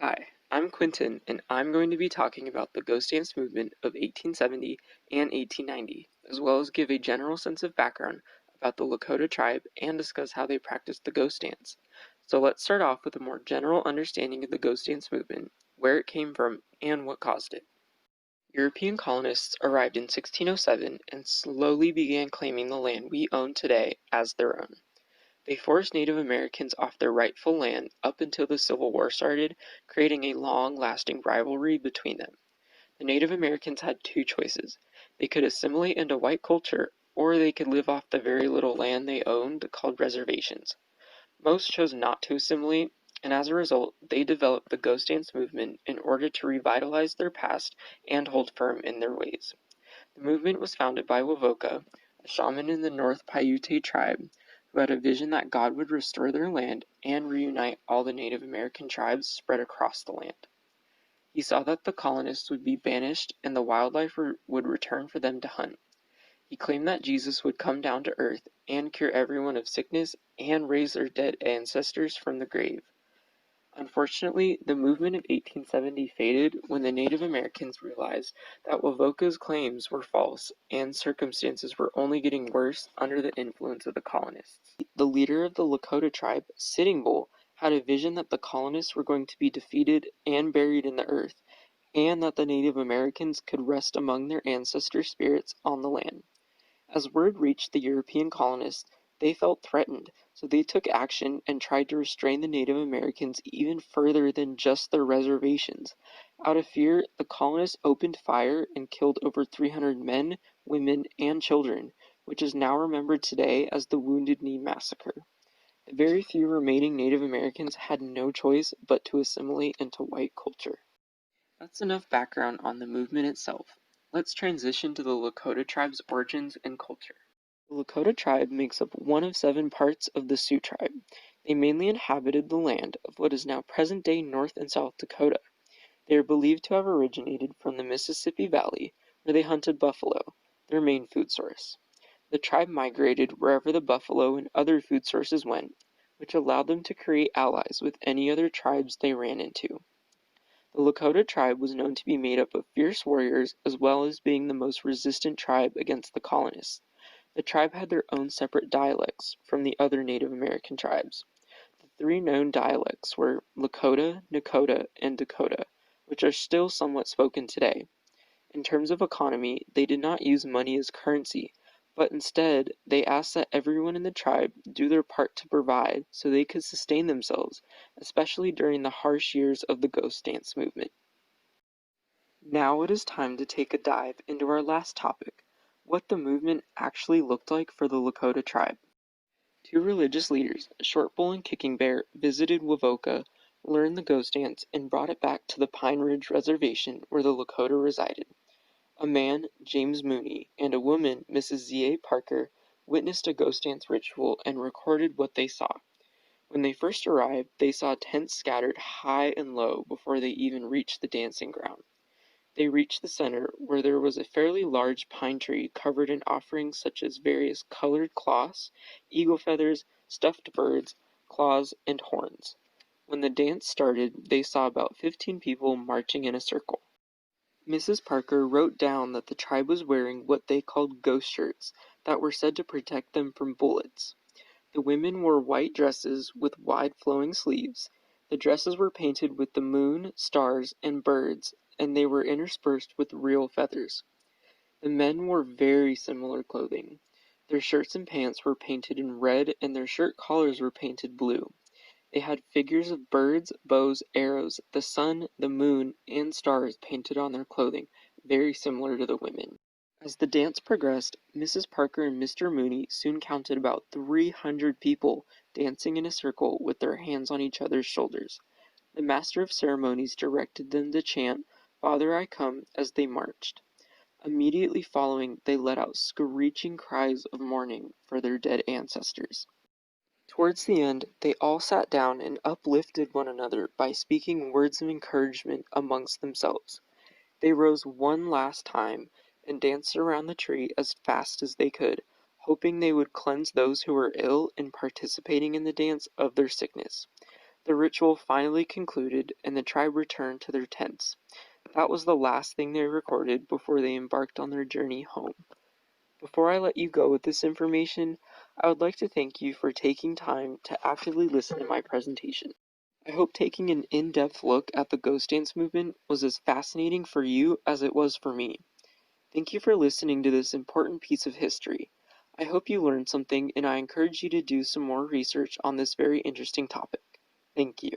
Hi, I'm Quentin, and I'm going to be talking about the Ghost Dance movement of 1870 and 1890, as well as give a general sense of background about the Lakota tribe and discuss how they practiced the Ghost Dance. So let's start off with a more general understanding of the Ghost Dance movement, where it came from, and what caused it. European colonists arrived in 1607 and slowly began claiming the land we own today as their own. They forced Native Americans off their rightful land up until the Civil War started, creating a long-lasting rivalry between them. The Native Americans had two choices. They could assimilate into white culture, or they could live off the very little land they owned called reservations. Most chose not to assimilate, and as a result, they developed the Ghost Dance movement in order to revitalize their past and hold firm in their ways. The movement was founded by Wovoka, a shaman in the North Paiute tribe, who had a vision that God would restore their land and reunite all the Native American tribes spread across the land. He saw that the colonists would be banished and the wildlife would return for them to hunt. He claimed that Jesus would come down to earth and cure everyone of sickness and raise their dead ancestors from the grave. Unfortunately, the movement of 1870 faded when the Native Americans realized that Wovoka's claims were false and circumstances were only getting worse under the influence of the colonists. The leader of the Lakota tribe, Sitting Bull, had a vision that the colonists were going to be defeated and buried in the earth, and that the Native Americans could rest among their ancestor spirits on the land. As word reached the European colonists, they felt threatened, so they took action and tried to restrain the Native Americans even further than just their reservations. Out of fear, the colonists opened fire and killed over 300 men, women, and children, which is now remembered today as the Wounded Knee Massacre. The very few remaining Native Americans had no choice but to assimilate into white culture. That's enough background on the movement itself. Let's transition to the Lakota tribe's origins and culture. The Lakota tribe makes up one of 7 parts of the Sioux tribe. They mainly inhabited the land of what is now present-day North and South Dakota. They are believed to have originated from the Mississippi Valley, where they hunted buffalo, their main food source. The tribe migrated wherever the buffalo and other food sources went, which allowed them to create allies with any other tribes they ran into. The Lakota tribe was known to be made up of fierce warriors as well as being the most resistant tribe against the colonists. The tribe had their own separate dialects from the other Native American tribes. The 3 known dialects were Lakota, Nakota, and Dakota, which are still somewhat spoken today. In terms of economy, they did not use money as currency, but instead they asked that everyone in the tribe do their part to provide so they could sustain themselves, especially during the harsh years of the Ghost Dance movement. Now it is time to take a dive into our last topic, what the movement actually looked like for the Lakota tribe. 2 religious leaders, Short Bull and Kicking Bear, visited Wovoka, learned the Ghost Dance, and brought it back to the Pine Ridge Reservation where the Lakota resided. A man, James Mooney, and a woman, Mrs. Z.A. Parker, witnessed a Ghost Dance ritual and recorded what they saw. When they first arrived, they saw tents scattered high and low before they even reached the dancing ground. They reached the center, where there was a fairly large pine tree covered in offerings such as various colored cloths, eagle feathers, stuffed birds, claws, and horns. When the dance started, they saw about 15 people marching in a circle. Mrs. Parker wrote down that the tribe was wearing what they called ghost shirts that were said to protect them from bullets. The women wore white dresses with wide flowing sleeves. The dresses were painted with the moon, stars, and birds, and they were interspersed with real feathers. The men wore very similar clothing. Their shirts and pants were painted in red and their shirt collars were painted blue. They had figures of birds, bows, arrows, the sun, the moon, and stars painted on their clothing, very similar to the women. As the dance progressed, Mrs. Parker and Mr. Mooney soon counted about 300 people dancing in a circle with their hands on each other's shoulders. The master of ceremonies directed them to chant, "Father, I come," as they marched. Immediately following, they let out screeching cries of mourning for their dead ancestors. Towards the end, they all sat down and uplifted one another by speaking words of encouragement amongst themselves. They rose one last time and danced around the tree as fast as they could, hoping they would cleanse those who were ill and participating in the dance of their sickness. The ritual finally concluded, and the tribe returned to their tents. That was the last thing they recorded before they embarked on their journey home. Before I let you go with this information, I would like to thank you for taking time to actively listen to my presentation. I hope taking an in-depth look at the Ghost Dance movement was as fascinating for you as it was for me. Thank you for listening to this important piece of history. I hope you learned something, and I encourage you to do some more research on this very interesting topic. Thank you.